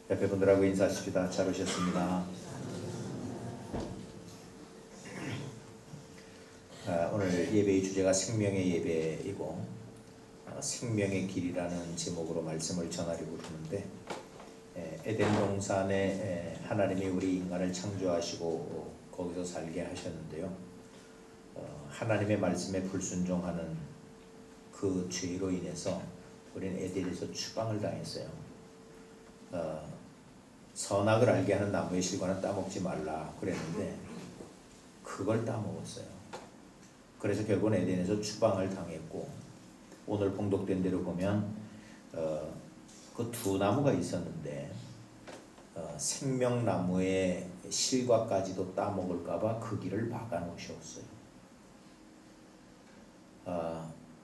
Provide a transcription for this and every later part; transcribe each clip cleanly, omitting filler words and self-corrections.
옆에 분들하고 인사하십시다. 잘 오셨습니다. 오늘 예배의 주제가 생명의 예배이고 생명의 길이라는 제목으로 말씀을 전하려고 하는데, 에덴 동산에 하나님이 우리 인간을 창조하시고 거기서 살게 하셨는데요. 하나님의 말씀에 불순종하는 그 죄로 인해서 우리는 에덴에서 추방을 당했어요. 선악을 알게 하는 나무의 실과는 따먹지 말라 그랬는데 그걸 따먹었어요. 그래서 결국은 에덴에서 추방을 당했고, 오늘 봉독된 대로 보면 그 두 나무가 있었는데 생명나무의 실과까지도 따먹을까봐 그 길을 막아놓으셨어요.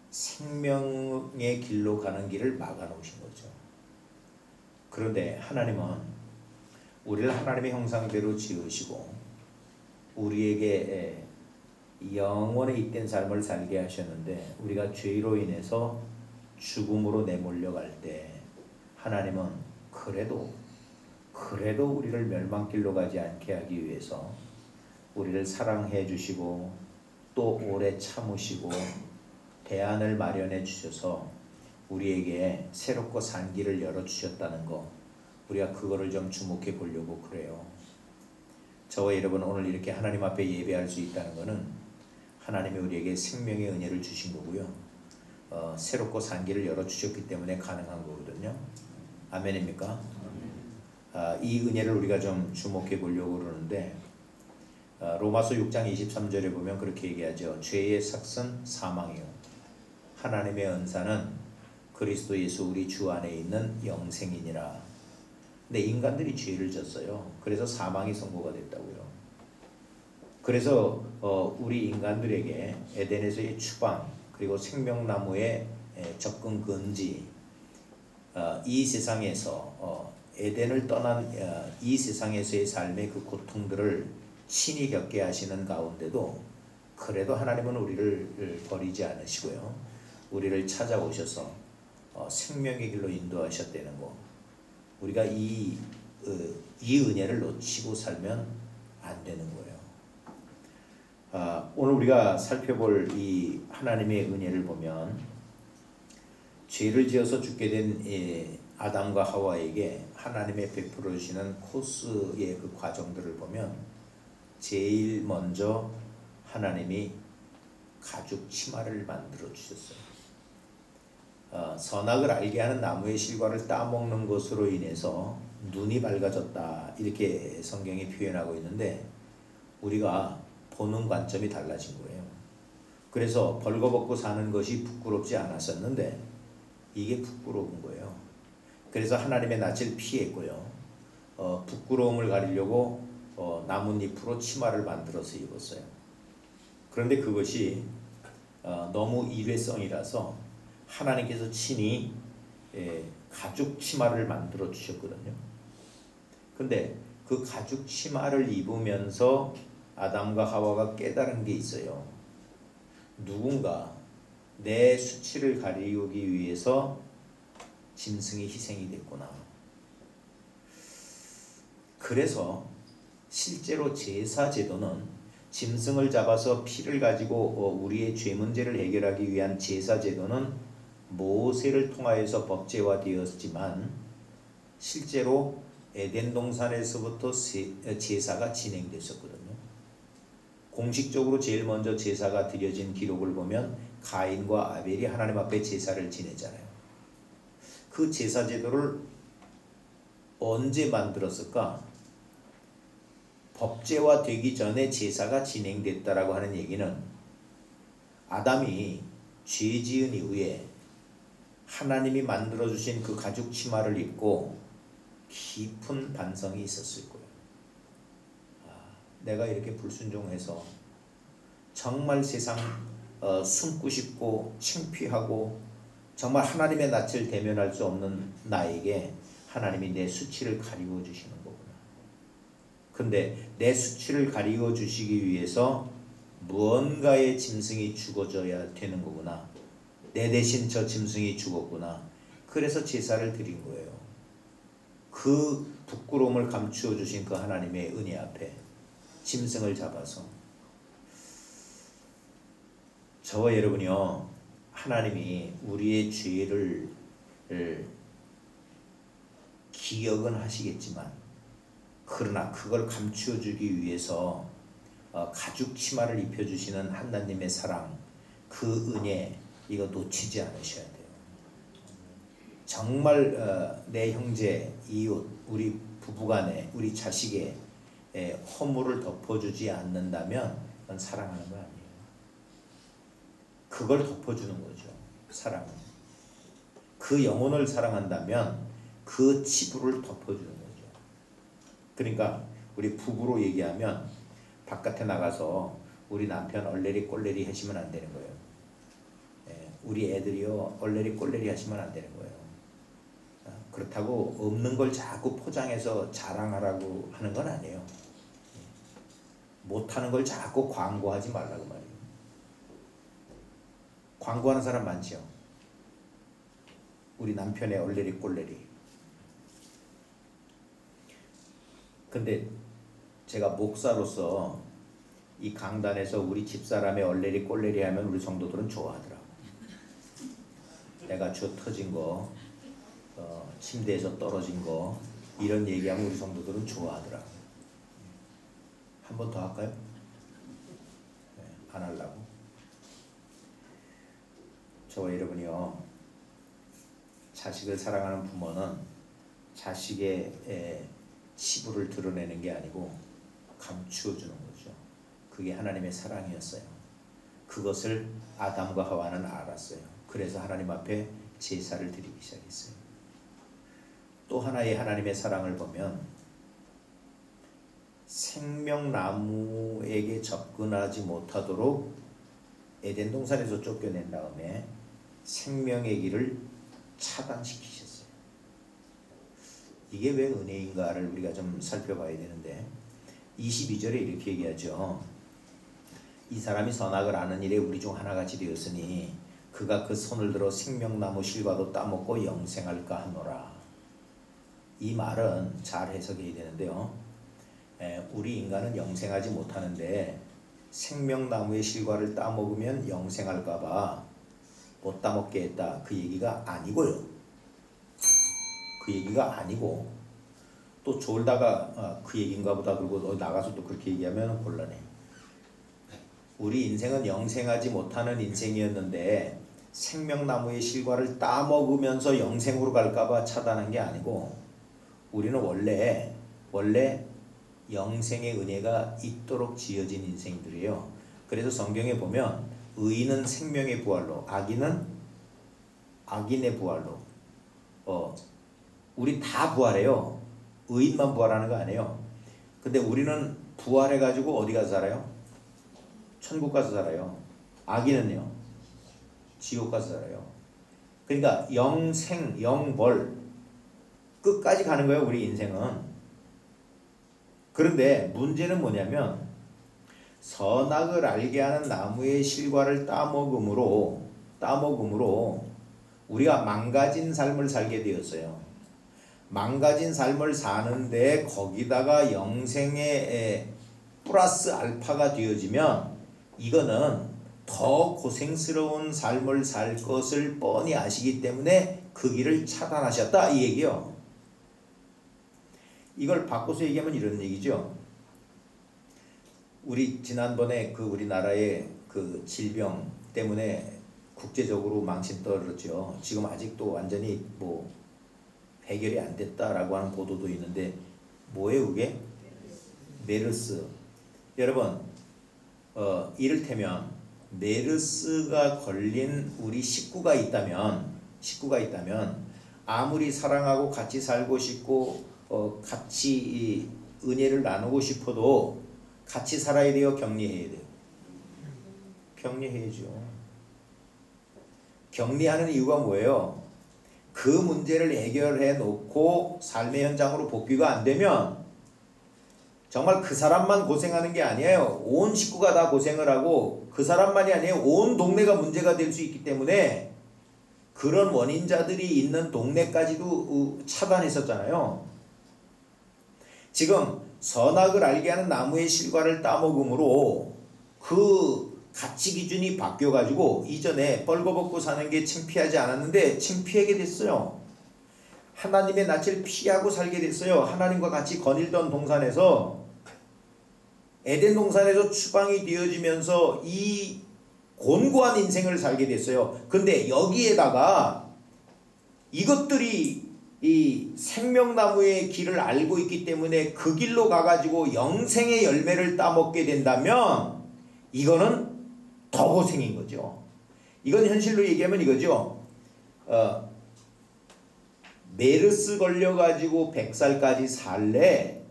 생명의 길로 가는 길을 막아놓으신 거죠. 그런데 하나님은 우리를 하나님의 형상대로 지으시고 우리에게 영원에 잇된 삶을 살게 하셨는데, 우리가 죄로 인해서 죽음으로 내몰려갈 때 하나님은 그래도 우리를 멸망길로 가지 않게 하기 위해서 우리를 사랑해 주시고 또 오래 참으시고 대안을 마련해 주셔서 우리에게 새롭고 산 길을 열어주셨다는 거, 우리가 그거를 좀 주목해 보려고 그래요. 저와 여러분 오늘 이렇게 하나님 앞에 예배할 수 있다는 것은 하나님이 우리에게 생명의 은혜를 주신 거고요. 새롭고 산 길을 열어주셨기 때문에 가능한 거거든요. 아멘입니까? 이 은혜를 우리가 좀 주목해 보려고 그러는데, 로마서 6장 23절에 보면 그렇게 얘기하죠. 죄의 삭은 사망이요 하나님의 은사는 그리스도 예수 우리 주 안에 있는 영생이니라. 근데 인간들이 죄를 졌어요. 그래서 사망이 선고가 됐다고요. 그래서 우리 인간들에게 에덴에서의 추방, 그리고 생명나무의 접근 금지, 이 세상에서 에덴을 떠난 이 세상에서의 삶의 그 고통들을 친히 겪게 하시는 가운데도 그래도 하나님은 우리를 버리지 않으시고요, 우리를 찾아오셔서 생명의 길로 인도하셨다는 거, 우리가 이 은혜를 놓치고 살면 안 되는 거예요. 오늘 우리가 살펴볼 이 하나님의 은혜를 보면, 죄를 지어서 죽게 된 아담과 하와에게 하나님의 베풀어 주시는 코스의 그 과정들을 보면, 제일 먼저 하나님이 가죽 치마를 만들어 주셨어요. 선악을 알게 하는 나무의 실과를 따먹는 것으로 인해서 눈이 밝아졌다, 이렇게 성경이 표현하고 있는데, 우리가 보는 관점이 달라진 거예요. 그래서 벌거벗고 사는 것이 부끄럽지 않았었는데 이게 부끄러운 거예요. 그래서 하나님의 낯을 피했고요, 부끄러움을 가리려고 나뭇잎으로 치마를 만들어서 입었어요. 그런데 그것이 너무 일회성이라서 하나님께서 친히 가죽 치마를 만들어 주셨거든요. 근데 그 가죽 치마를 입으면서 아담과 하와가 깨달은 게 있어요. 누군가 내 수치를 가리우기 위해서 짐승이 희생이 됐구나. 그래서 실제로 제사 제도는 짐승을 잡아서 피를 가지고 우리의 죄 문제를 해결하기 위한 제사 제도는 모세를 통하여서 법제화되었지만, 실제로 에덴 동산에서부터 제사가 진행됐었거든요. 공식적으로 제일 먼저 제사가 드려진 기록을 보면 가인과 아벨이 하나님 앞에 제사를 지내잖아요. 그 제사 제도를 언제 만들었을까? 법제화 되기 전에 제사가 진행됐다라고 하는 얘기는, 아담이 죄 지은 이후에 하나님이 만들어주신 그 가죽 치마를 입고 깊은 반성이 있었을 거예요. 내가 이렇게 불순종해서 정말 세상 숨고 싶고 창피하고 정말 하나님의 낯을 대면할 수 없는 나에게 하나님이 내 수치를 가리워 주시는 거구나. 근데 내 수치를 가리워 주시기 위해서 무언가의 짐승이 죽어져야 되는 거구나. 내 대신 저 짐승이 죽었구나. 그래서 제사를 드린 거예요. 그 부끄러움을 감추어 주신 그 하나님의 은혜 앞에 짐승을 잡아서 저와 여러분이요, 하나님이 우리의 죄를 기억은 하시겠지만 그러나 그걸 감추어 주기 위해서 가죽 치마를 입혀주시는 하나님의 사랑, 그 은혜, 이거 놓치지 않으셔야 돼요. 정말 내 형제, 이웃, 우리 부부간에, 우리 자식의 허물을 덮어주지 않는다면 그건 사랑하는 거 아니에요. 그걸 덮어주는 거죠, 사랑은. 그 영혼을 사랑한다면 그 치부를 덮어주는 거죠. 그러니까 우리 부부로 얘기하면 바깥에 나가서 우리 남편 얼레리 꼴레리 하시면 안 되는 거예요. 우리 애들이요 얼레리 꼴레리 하시면 안 되는 거예요. 그렇다고 없는 걸 자꾸 포장해서 자랑하라고 하는 건 아니에요. 못하는 걸 자꾸 광고하지 말라고 말이에요. 광고하는 사람 많지요. 우리 남편의 얼레리 꼴레리. 근데 제가 목사로서 이 강단에서 우리 집사람의 얼레리 꼴레리 하면 우리 성도들은 좋아하더라고. 내가 저 터진 거, 침대에서 떨어진 거, 이런 얘기하면 우리 성도들은 좋아하더라고. 한 번 더 할까요? 네, 안 하려고. 저와 여러분이요, 자식을 사랑하는 부모는 자식의 치부를 드러내는 게 아니고 감추어 주는 거죠. 그게 하나님의 사랑이었어요. 그것을 아담과 하와는 알았어요. 그래서 하나님 앞에 제사를 드리기 시작했어요. 또 하나의 하나님의 사랑을 보면 생명나무에게 접근하지 못하도록 에덴 동산에서 쫓겨낸 다음에 생명의 길을 차단시키셨어요. 이게 왜 은혜인가를 우리가 좀 살펴봐야 되는데 22절에 이렇게 얘기하죠. 이 사람이 선악을 아는 일에 우리 중 하나같이 되었으니 그가 그 손을 들어 생명나무 실과도 따먹고 영생할까 하노라. 이 말은 잘 해석해야 되는데요. 우리 인간은 영생하지 못하는데 생명나무의 실과를 따먹으면 영생할까봐 못 따먹게 했다. 그 얘기가 아니고요. 그 얘기가 아니고 또 졸다가 그 얘기인가 보다 그러고 나가서 또 그렇게 얘기하면 곤란해. 우리 인생은 영생하지 못하는 인생이었는데 생명나무의 실과를 따먹으면서 영생으로 갈까봐 차단한 게 아니고 우리는 원래 영생의 은혜가 있도록 지어진 인생들이에요. 그래서 성경에 보면 의인은 생명의 부활로, 악인은 악인의 부활로. 우리 다 부활해요. 의인만 부활하는 거 아니에요. 근데 우리는 부활해가지고 어디 가서 살아요? 천국 가서 살아요. 악인은요? 지옥 가서 살아요. 그러니까 영생, 영벌 끝까지 가는 거예요, 우리 인생은. 그런데 문제는 뭐냐면 선악을 알게 하는 나무의 실과를 따먹음으로 우리가 망가진 삶을 살게 되었어요. 망가진 삶을 사는데 거기다가 영생의 플러스 알파가 되어지면 이거는 더 고생스러운 삶을 살 것을 뻔히 아시기 때문에 그 길을 차단하셨다, 이 얘기요. 이걸 바꿔서 얘기하면 이런 얘기죠. 우리 지난번에 그 우리나라의 그 질병 때문에 국제적으로 망신 떨었죠. 지금 아직도 완전히 뭐 해결이 안 됐다라고 하는 보도도 있는데 뭐예요 그게? 메르스. 여러분 이를테면 메르스가 걸린 우리 식구가 있다면 아무리 사랑하고 같이 살고 싶고 같이 은혜를 나누고 싶어도 같이 살아야 돼요? 격리해야 돼요? 격리해야죠. 격리하는 이유가 뭐예요? 그 문제를 해결해 놓고 삶의 현장으로 복귀가 안 되면 정말 그 사람만 고생하는 게 아니에요. 온 식구가 다 고생을 하고 그 사람만이 아니에요. 온 동네가 문제가 될 수 있기 때문에 그런 원인자들이 있는 동네까지도 차단했었잖아요. 지금 선악을 알게 하는 나무의 실과를 따먹음으로 그 가치 기준이 바뀌어가지고 이전에 벌거벗고 사는 게 창피하지 않았는데 창피하게 됐어요. 하나님의 낯을 피하고 살게 됐어요. 하나님과 같이 거닐던 동산에서, 에덴 동산에서 추방이 되어지면서 이 곤고한 인생을 살게 됐어요. 근데 여기에다가 이것들이 이 생명나무의 길을 알고 있기 때문에 그 길로 가가지고 영생의 열매를 따먹게 된다면 이거는 더 고생인 거죠. 이건 현실로 얘기하면 이거죠. 메르스 걸려가지고 100살까지 살래,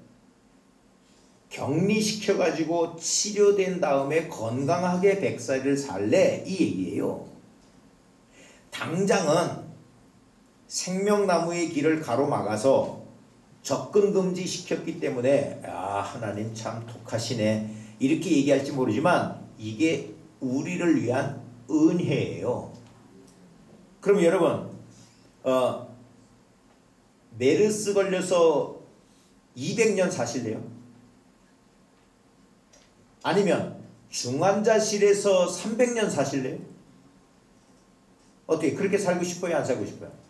격리시켜가지고 치료된 다음에 건강하게 100살을 살래, 이 얘기예요. 당장은 생명나무의 길을 가로막아서 접근 금지시켰기 때문에 하나님 참 독하시네 이렇게 얘기할지 모르지만 이게 우리를 위한 은혜예요. 그럼 여러분 메르스 걸려서 200년 사실래요? 아니면 중환자실에서 300년 사실래요? 어떻게 그렇게 살고 싶어요? 안 살고 싶어요?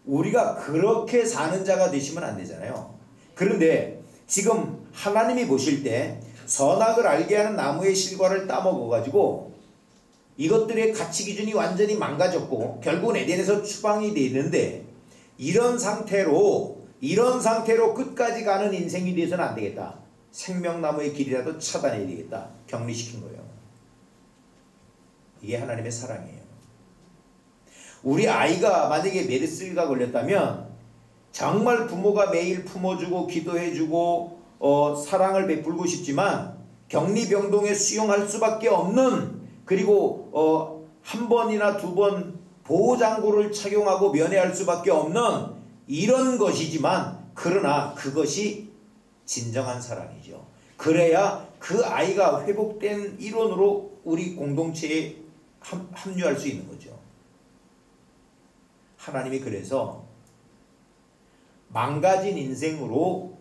우리가 그렇게 사는 자가 되시면 안 되잖아요. 그런데 지금 하나님이 보실 때 선악을 알게 하는 나무의 실과를 따먹어 가지고 이것들의 가치 기준이 완전히 망가졌고 결국은 에덴에서 추방이 되는데 이런 상태로 끝까지 가는 인생이 되어서는 안 되겠다. 생명나무의 길이라도 차단해야 되겠다. 격리시킨 거예요. 이게 하나님의 사랑이에요. 우리 아이가 만약에 메르스가 걸렸다면 정말 부모가 매일 품어주고 기도해주고 사랑을 베풀고 싶지만 격리병동에 수용할 수밖에 없는, 그리고 한 번이나 두 번 보호장구를 착용하고 면회할 수밖에 없는 이런 것이지만, 그러나 그것이 진정한 사랑이죠. 그래야 그 아이가 회복된 일원으로 우리 공동체에 합류할 수 있는 거죠. 하나님이 그래서 망가진 인생으로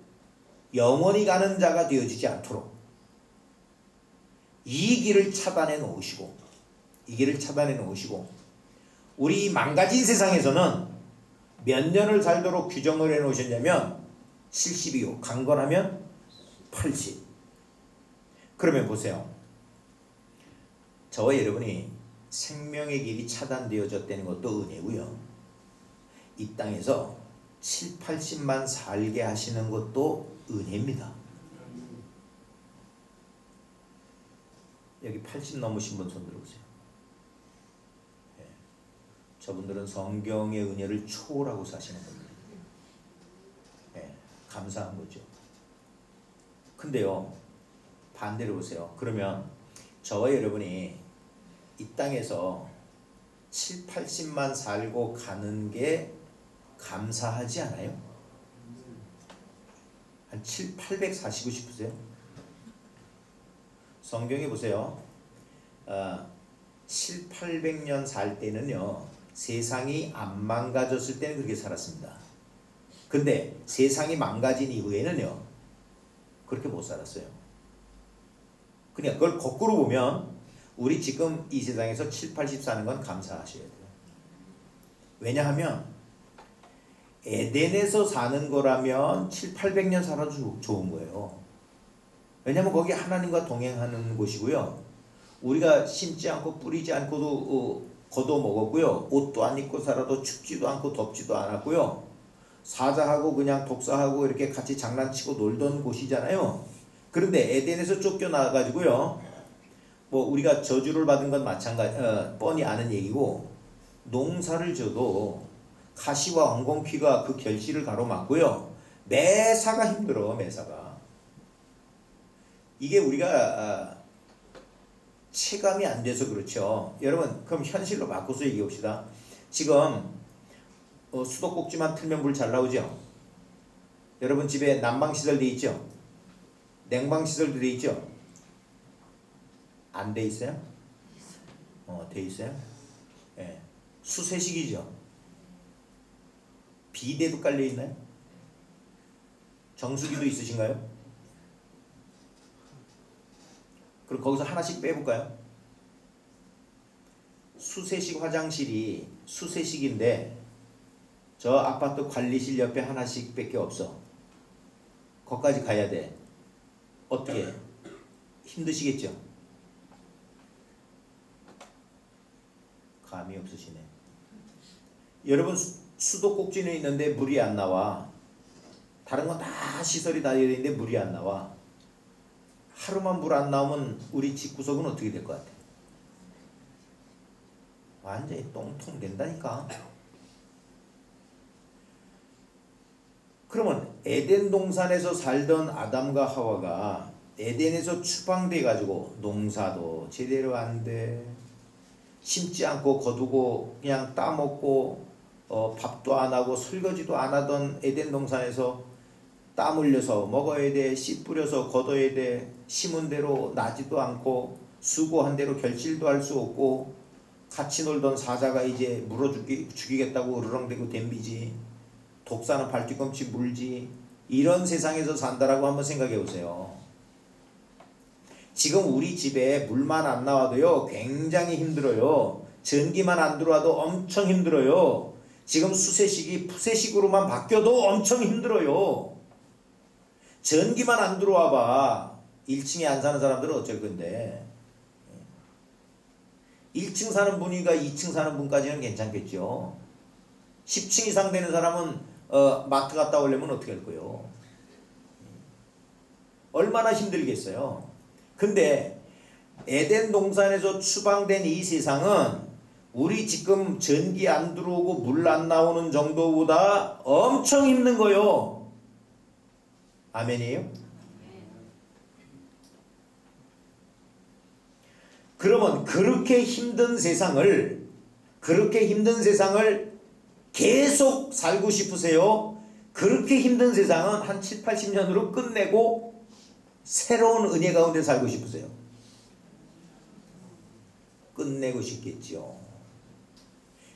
영원히 가는 자가 되어지지 않도록 이 길을 차단해 놓으시고, 우리 망가진 세상에서는 몇 년을 살도록 규정을 해 놓으셨냐면 70이요. 강건하면 80. 그러면 보세요. 저와 여러분이 생명의 길이 차단되어졌다는 것도 은혜고요. 이 땅에서 7, 80만 살게 하시는 것도 은혜입니다. 여기 80 넘으신 분 손 들어보세요. 네. 저분들은 성경의 은혜를 초월하고 사시는 분들. 네. 감사한 거죠. 근데요, 반대로 보세요. 그러면 저와 여러분이 이 땅에서 7, 80만 살고 가는 게 감사하지 않아요? 한 7, 800 사시고 싶으세요? 성경에 보세요. 7, 800년 살 때는요, 세상이 안 망가졌을 때는 그렇게 살았습니다. 근데 세상이 망가진 이후에는요, 그렇게 못 살았어요. 그냥 그걸 거꾸로 보면 우리 지금 이 세상에서 7, 80 사는 건 감사하셔야 돼요. 왜냐하면 에덴에서 사는 거라면 7, 800년 살아도 좋은 거예요. 왜냐하면 거기 하나님과 동행하는 곳이고요. 우리가 심지 않고 뿌리지 않고도 걷어 먹었고요. 옷도 안 입고 살아도 춥지도 않고 덥지도 않았고요. 사자하고 그냥 독사하고 이렇게 같이 장난치고 놀던 곳이잖아요. 그런데 에덴에서 쫓겨나가지고요, 뭐 우리가 저주를 받은 건 뻔히 아는 얘기고, 농사를 져도 가시와 엉겅퀴가 그 결실을 가로막고요. 매사가 힘들어. 매사가. 이게 우리가 체감이 안 돼서 그렇죠. 여러분, 그럼 현실로 바꿔서 얘기해 봅시다. 지금 수도꼭지만 틀면 물 잘 나오죠? 여러분 집에 난방시설 돼 있죠? 냉방시설도 돼 있죠? 안 돼 있어요? 돼 있어요? 네. 수세식이죠? 비데도 깔려 있나요? 정수기도 있으신가요? 그럼 거기서 하나씩 빼볼까요? 수세식 화장실이 수세식인데 저 아파트 관리실 옆에 하나씩 밖에 없어. 거기까지 가야 돼. 어떻게? 힘드시겠죠? 감이 없으시네. 여러분 수도꼭지는 있는데 물이 안 나와. 다른 건 다 시설이 다 되어 있는데 물이 안 나와. 하루만 물 안 나오면 우리 집구석은 어떻게 될 것 같아? 완전히 똥통 된다니까. 그러면 에덴 동산에서 살던 아담과 하와가 에덴에서 추방돼 가지고 농사도 제대로 안 돼. 심지 않고 거두고 그냥 따먹고 밥도 안 하고 설거지도 안 하던 에덴 동산에서 땀 흘려서 먹어야 돼. 씨 뿌려서 걷어야 돼. 심은 대로 나지도 않고 수고한 대로 결실도 할 수 없고 같이 놀던 사자가 이제 물어 죽이겠다고 으르렁대고 댐비지. 독사는 발뒤꿈치 물지. 이런 세상에서 산다라고 한번 생각해 보세요. 지금 우리 집에 물만 안 나와도요 굉장히 힘들어요. 전기만 안 들어와도 엄청 힘들어요. 지금 수세식이 푸세식으로만 바뀌어도 엄청 힘들어요. 전기만 안 들어와 봐. 1층에 안 사는 사람들은 어쩔 건데. 1층 사는 분이니까 2층 사는 분까지는 괜찮겠죠. 10층 이상 되는 사람은 마트 갔다 오려면 어떻게 할 거예요? 얼마나 힘들겠어요. 근데 에덴 동산에서 추방된 이 세상은 우리 지금 전기 안 들어오고 물 안 나오는 정도보다 엄청 힘든 거요. 아멘이에요? 그러면 그렇게 힘든 세상을 계속 살고 싶으세요? 그렇게 힘든 세상은 한 7, 80년으로 끝내고 새로운 은혜 가운데 살고 싶으세요? 끝내고 싶겠죠.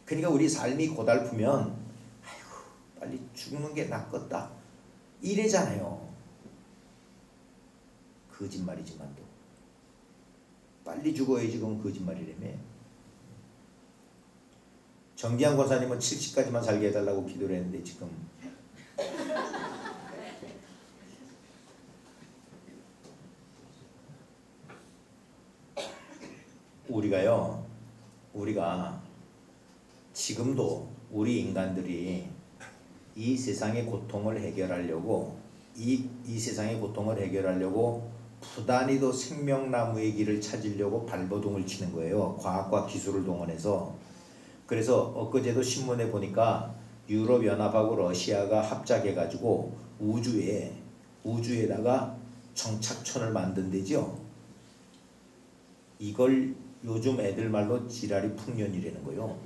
그러니까 우리 삶이 고달프면 아이고 빨리 죽는 게 낫겠다 이래잖아요. 거짓말이지만도 빨리 죽어야지 그건 거짓말이라며. 정기한 권사님은 70까지만 살게 해달라고 기도를 했는데 지금 우리가 지금도 우리 인간들이 이 세상의 고통을 해결하려고 이 세상의 고통을 해결하려고 부단히도 생명나무의 길을 찾으려고 발버둥을 치는 거예요. 과학과 기술을 동원해서. 그래서 엊그제도 신문에 보니까 유럽연합하고 러시아가 합작해가지고 우주에다가 정착촌을 만든대죠. 이걸 요즘 애들 말로 지랄이 풍년이라는 거예요.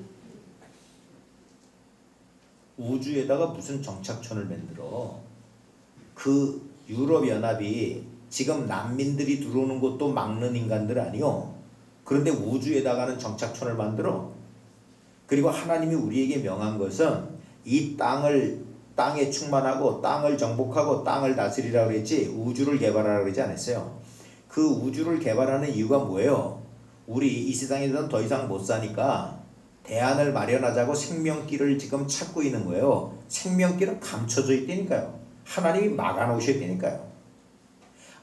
우주에다가 무슨 정착촌을 만들어. 그 유럽연합이 지금 난민들이 들어오는 것도 막는 인간들 아니요. 그런데 우주에다가는 정착촌을 만들어. 그리고 하나님이 우리에게 명한 것은 이 땅에 충만하고 땅을 정복하고 땅을 다스리라고 그랬지 우주를 개발하라고 그러지 않았어요. 그 우주를 개발하는 이유가 뭐예요? 우리 이 세상에서는 더 이상 못 사니까 대안을 마련하자고 생명길을 지금 찾고 있는 거예요. 생명길은 감춰져 있다니까요. 하나님이 막아놓으셨다니까요.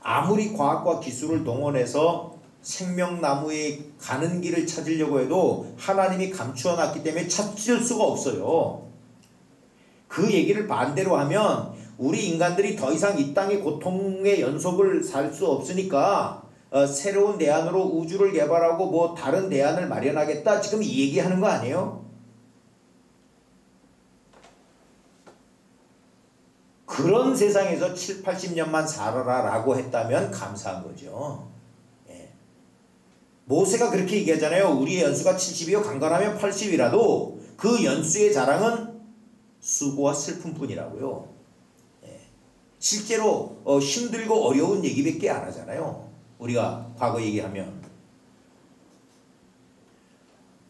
아무리 과학과 기술을 동원해서 생명나무에 가는 길을 찾으려고 해도 하나님이 감추어 놨기 때문에 찾을 수가 없어요. 그 얘기를 반대로 하면 우리 인간들이 더 이상 이 땅의 고통의 연속을 살 수 없으니까 새로운 대안으로 우주를 개발하고 뭐 다른 대안을 마련하겠다 지금 이 얘기하는 거 아니에요? 그런 세상에서 7, 80년만 살아라 라고 했다면 감사한 거죠. 모세가 그렇게 얘기하잖아요. 우리의 연수가 70이요 강건하면 80이라도 그 연수의 자랑은 수고와 슬픔뿐이라고요. 실제로 힘들고 어려운 얘기밖에 안 하잖아요. 우리가 과거 얘기하면.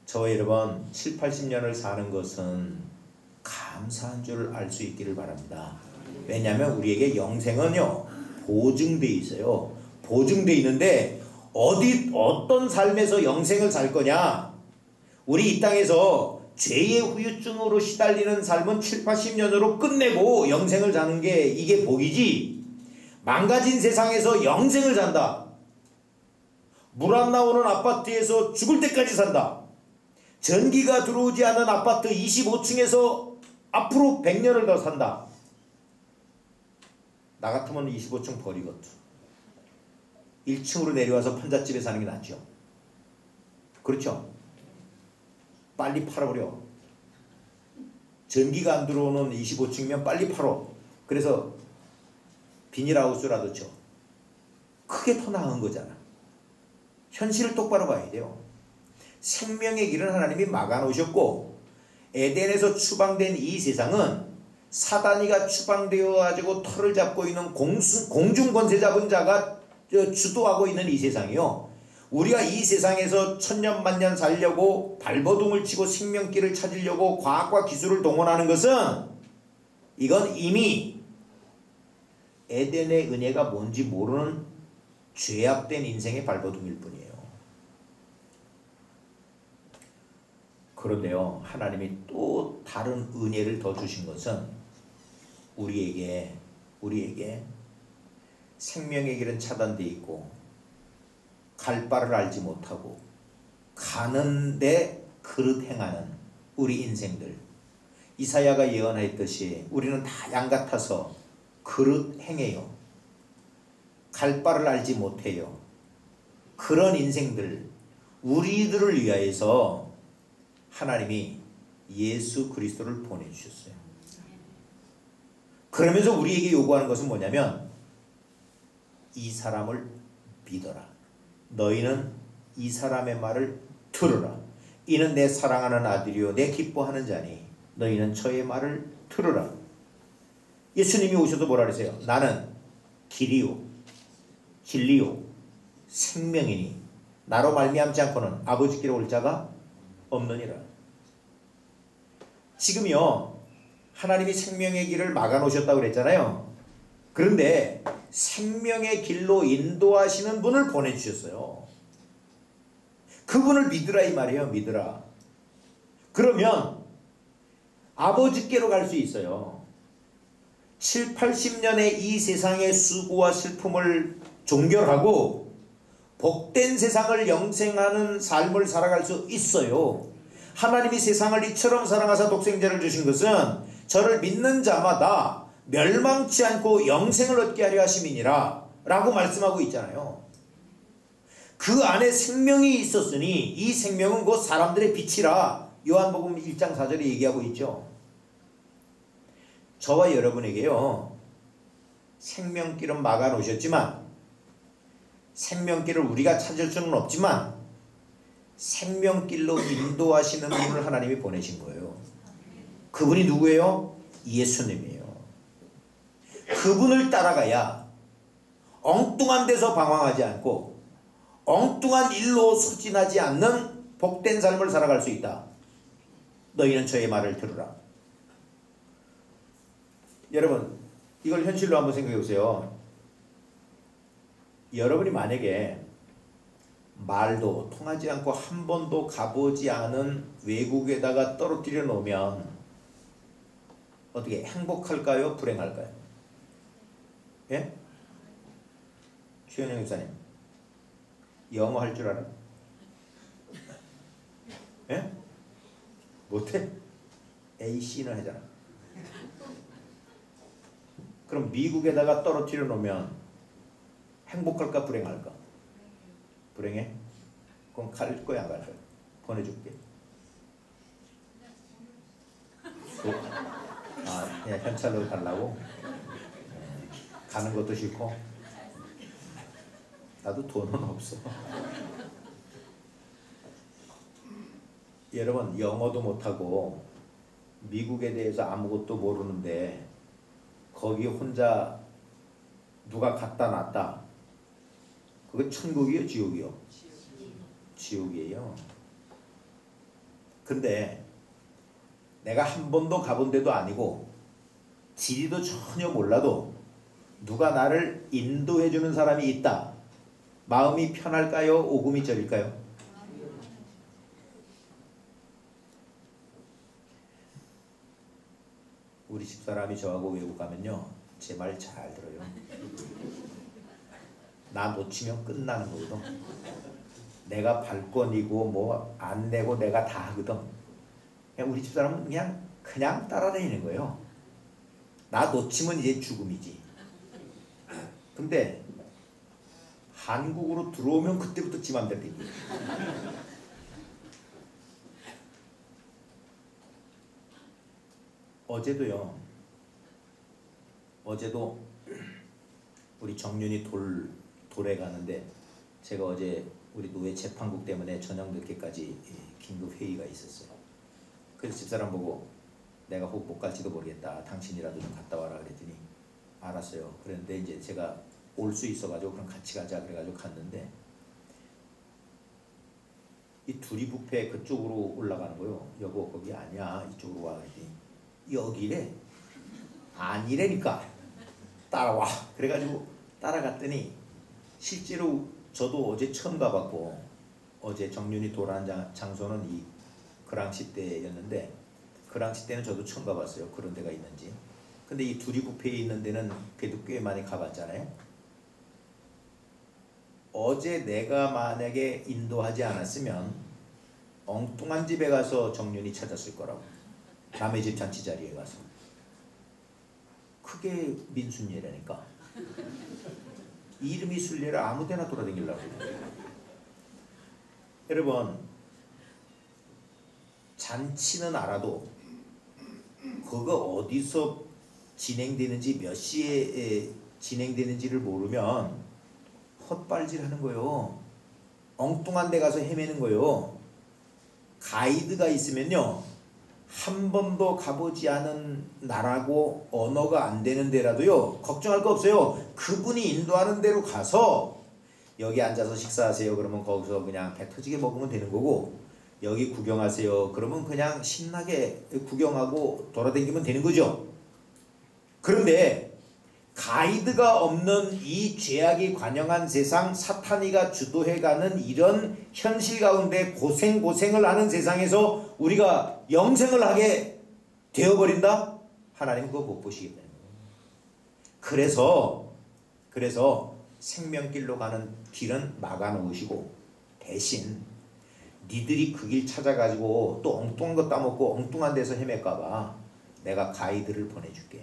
저와 여러분 7, 80년을 사는 것은 감사한 줄 알 수 있기를 바랍니다. 왜냐하면 우리에게 영생은요 보증돼 있어요. 보증돼 있는데 어떤 삶에서 영생을 살 거냐? 우리 이 땅에서 죄의 후유증으로 시달리는 삶은 7, 80년으로 끝내고 영생을 사는 게 이게 복이지, 망가진 세상에서 영생을 산다, 물 안 나오는 아파트에서 죽을 때까지 산다, 전기가 들어오지 않은 아파트 25층에서 앞으로 100년을 더 산다. 나 같으면 25층 버리거든. 1층으로 내려와서 판잣집에 사는 게 낫죠. 그렇죠? 빨리 팔아버려. 전기가 안 들어오는 25층이면 빨리 팔어. 그래서 비닐하우스라도 쳐. 그게 더 나은 거잖아. 현실을 똑바로 봐야 돼요. 생명의 길은 하나님이 막아놓으셨고, 에덴에서 추방된 이 세상은 사단이가 추방되어 가지고 털을 잡고 있는 공중권세 잡은 자가 주도하고 있는 이 세상이요. 우리가 이 세상에서 천년만년 살려고 발버둥을 치고 생명길을 찾으려고 과학과 기술을 동원하는 것은, 이건 이미 에덴의 은혜가 뭔지 모르는 죄악된 인생의 발버둥일 뿐이에요. 그런데요, 하나님이 또 다른 은혜를 더 주신 것은 우리에게 생명의 길은 차단되어 있고 갈 바를 알지 못하고 가는데 그릇 행하는 우리 인생들, 이사야가 예언했듯이 우리는 다 양 같아서 그릇 행해요. 갈 바를 알지 못해요. 그런 인생들, 우리들을 위하여서 하나님이 예수 그리스도를 보내주셨어요. 그러면서 우리에게 요구하는 것은 뭐냐면, 이 사람을 믿어라. 너희는 이 사람의 말을 들으라. 이는 내 사랑하는 아들이요 내 기뻐하는 자니 너희는 저의 말을 들으라. 예수님이 오셔서 뭐라 그러세요? 나는 길이요 진리요 생명이니 나로 말미암지 않고는 아버지께로 올 자가 없느니라. 지금요, 하나님이 생명의 길을 막아놓으셨다고 그랬잖아요. 그런데 생명의 길로 인도하시는 분을 보내주셨어요. 그분을 믿으라 이 말이에요. 믿으라. 그러면 아버지께로 갈 수 있어요. 7, 80년의 이 세상의 수고와 슬픔을 종결하고 복된 세상을 영생하는 삶을 살아갈 수 있어요. 하나님이 세상을 이처럼 사랑하사 독생자를 주신 것은 저를 믿는 자마다 멸망치 않고 영생을 얻게 하려 하심이니라 라고 말씀하고 있잖아요. 그 안에 생명이 있었으니 이 생명은 곧 사람들의 빛이라 요한복음 1장 4절에 얘기하고 있죠. 저와 여러분에게요, 생명길은 막아놓으셨지만, 생명길을 우리가 찾을 수는 없지만 생명길로 인도하시는 분을 하나님이 보내신 거예요. 그분이 누구예요? 예수님이에요. 그분을 따라가야 엉뚱한 데서 방황하지 않고 엉뚱한 일로 소진하지 않는 복된 삶을 살아갈 수 있다. 너희는 저의 말을 들으라. 여러분, 이걸 현실로 한번 생각해 보세요. 여러분이 만약에 말도 통하지 않고 한 번도 가보지 않은 외국에다가 떨어뜨려 놓으면 어떻게 행복할까요? 불행할까요? 예? 최현영 목사님, 영어 할 줄 알아? 예? 못해? AC는 하잖아. 그럼 미국에다가 떨어뜨려 놓으면 행복할까 불행할까? 불행해? 그럼 갈 거야 안 갈 거야? 보내줄게. 그냥 현찰로 달라고? 가는 것도 싫고? 나도 돈은 없어. 여러분, 영어도 못하고 미국에 대해서 아무것도 모르는데 거기 혼자 누가 갖다 놨다. 그거 천국이요? 지옥이요? 지옥이에요. 근데 내가 한 번도 가본 데도 아니고 지리도 전혀 몰라도 누가 나를 인도해 주는 사람이 있다. 마음이 편할까요? 오금이 저릴까요? 우리 집사람이 저하고 외국 가면요, 제 말 잘 들어요. 나 놓치면 끝나는 거거든. 내가 발권이고 뭐 안 내고 내가 다 하거든. 그냥 우리 집사람은 그냥 따라다니는 거예요. 나 놓치면 이제 죽음이지. 근데 한국으로 들어오면 그때부터 지 맘대로 돼. 어제도 우리 정윤이 돌에 가는데, 제가 어제 우리 노예 재판국 때문에 저녁 늦게까지 긴급 회의가 있었어요. 그래서 집사람 보고 내가 혹 못 갈지도 모르겠다, 당신이라도 좀 갔다 와라 그랬더니 알았어요. 그런데 이제 제가 올 수 있어가지고 그럼 같이 가자 그래가지고 갔는데, 이 둘이 뷔페 그쪽으로 올라가는 거요. 여보 거기 아니야, 이쪽으로 와 그랬더니 여기래. 아니래니까 따라와. 그래가지고 따라갔더니 실제로 저도 어제 처음 가봤고, 어제 정윤이 돌아온 장소는 이 그랑시 때였는데, 그랑시 때는 저도 처음 가봤어요. 그런 데가 있는지. 근데 이 둘이 뷔페에 있는 데는 그래도 꽤 많이 가봤잖아요. 어제 내가 만약에 인도하지 않았으면 엉뚱한 집에 가서 정윤이 찾았을 거라고. 남의 집 잔치 자리에 가서. 그게 민순례라니까. 이름이 순례라 아무데나 돌아다니려고. 여러분, 잔치는 알아도 그거 어디서 진행되는지, 몇 시에 진행되는지를 모르면 헛발질하는 거요. 엉뚱한 데 가서 헤매는 거요. 가이드가 있으면요, 한 번도 가보지 않은 나라고 언어가 안 되는 데라도요, 걱정할 거 없어요. 그분이 인도하는 데로 가서 여기 앉아서 식사하세요 그러면 거기서 그냥 배 터지게 먹으면 되는 거고, 여기 구경하세요 그러면 그냥 신나게 구경하고 돌아다니면 되는 거죠. 그런데 가이드가 없는 이 죄악이 관영한 세상, 사탄이가 주도해가는 이런 현실 가운데 고생을 하는 세상에서 우리가 영생을 하게 되어버린다? 하나님 그거 못 보시겠다는 거예요. 그래서 생명길로 가는 길은 막아놓으시고, 대신 니들이 그 길 찾아가지고 또 엉뚱한 거 따먹고 엉뚱한 데서 헤맬까봐 내가 가이드를 보내줄게.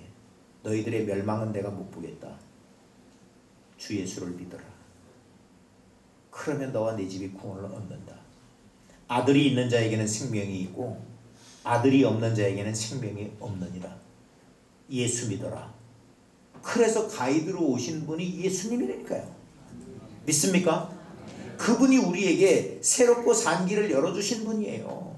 너희들의 멸망은 내가 못 보겠다. 주 예수를 믿어라. 그러면 너와 네 집이 구원을 얻는다. 아들이 있는 자에게는 생명이 있고 아들이 없는 자에게는 생명이 없느니라. 예수 믿어라. 그래서 가이드로 오신 분이 예수님이라니까요. 믿습니까? 그분이 우리에게 새롭고 산 길을 열어주신 분이에요.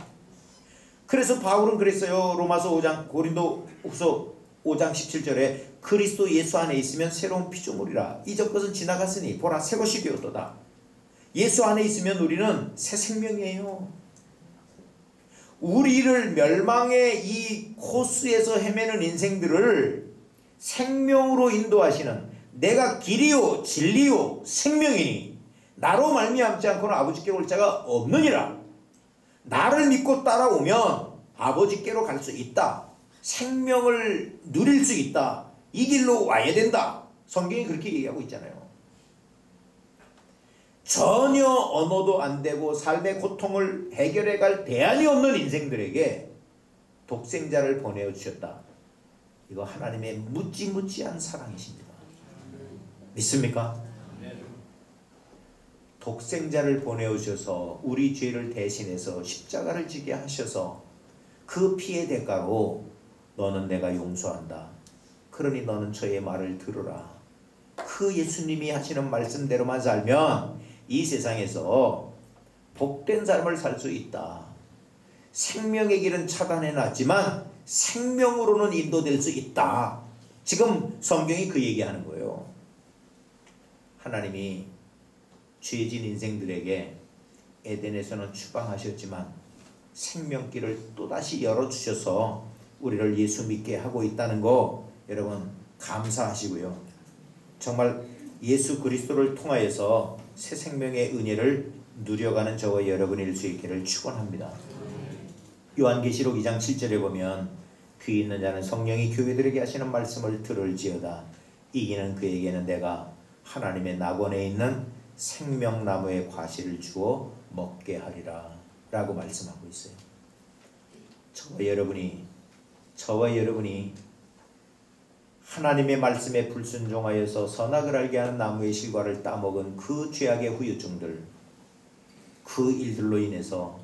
그래서 바울은 그랬어요. 로마서 5장, 고린도후서 5장 17절에 그리스도 예수 안에 있으면 새로운 피조물이라. 이전 것은 지나갔으니 보라 새 것이 되었도다. 예수 안에 있으면 우리는 새 생명이에요. 우리를 멸망의 이 코스에서 헤매는 인생들을 생명으로 인도하시는, 내가 길이요 진리요 생명이니 나로 말미암지 않고는 아버지께로 올 자가 없느니라. 나를 믿고 따라오면 아버지께로 갈 수 있다. 생명을 누릴 수 있다. 이 길로 와야 된다. 성경이 그렇게 얘기하고 있잖아요. 전혀 언어도 안 되고 삶의 고통을 해결해 갈 대안이 없는 인생들에게 독생자를 보내어 주셨다. 이거 하나님의 무지무지한 사랑이십니다. 믿습니까? 독생자를 보내어 주셔서 우리 죄를 대신해서 십자가를 지게 하셔서 그 피의 대가로 너는 내가 용서한다. 그러니 너는 저의 말을 들으라. 그 예수님이 하시는 말씀대로만 살면 이 세상에서 복된 삶을 살 수 있다. 생명의 길은 차단해놨지만 생명으로는 인도될 수 있다. 지금 성경이 그 얘기하는 거예요. 하나님이 죄진 인생들에게 에덴에서는 추방하셨지만 생명길을 또다시 열어주셔서 우리를 예수 믿게 하고 있다는 거, 여러분 감사하시고요. 정말 예수 그리스도를 통하여서 새 생명의 은혜를 누려가는 저와 여러분일 수 있기를 축원합니다. 요한계시록 2장 7절에 보면 귀 있는 자는 성령이 교회들에게 하시는 말씀을 들을지어다. 이기는 그에게는 내가 하나님의 낙원에 있는 생명나무의 과실을 주어 먹게 하리라 라고 말씀하고 있어요. 저와 여러분이 하나님의 말씀에 불순종하여서 선악을 알게 하는 나무의 실과를 따먹은 그 죄악의 후유증들, 그 일들로 인해서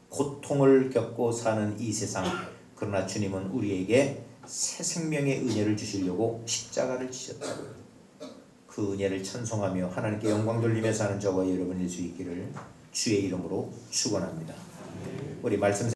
고통을 겪고 사는 이 세상, 그러나 주님은 우리에게 새 생명의 은혜를 주시려고 십자가를 지셨다고요. 그 은혜를 찬송하며 하나님께 영광 돌리며 사는 저와 여러분일 수 있기를 주의 이름으로 축원합니다. 우리 말씀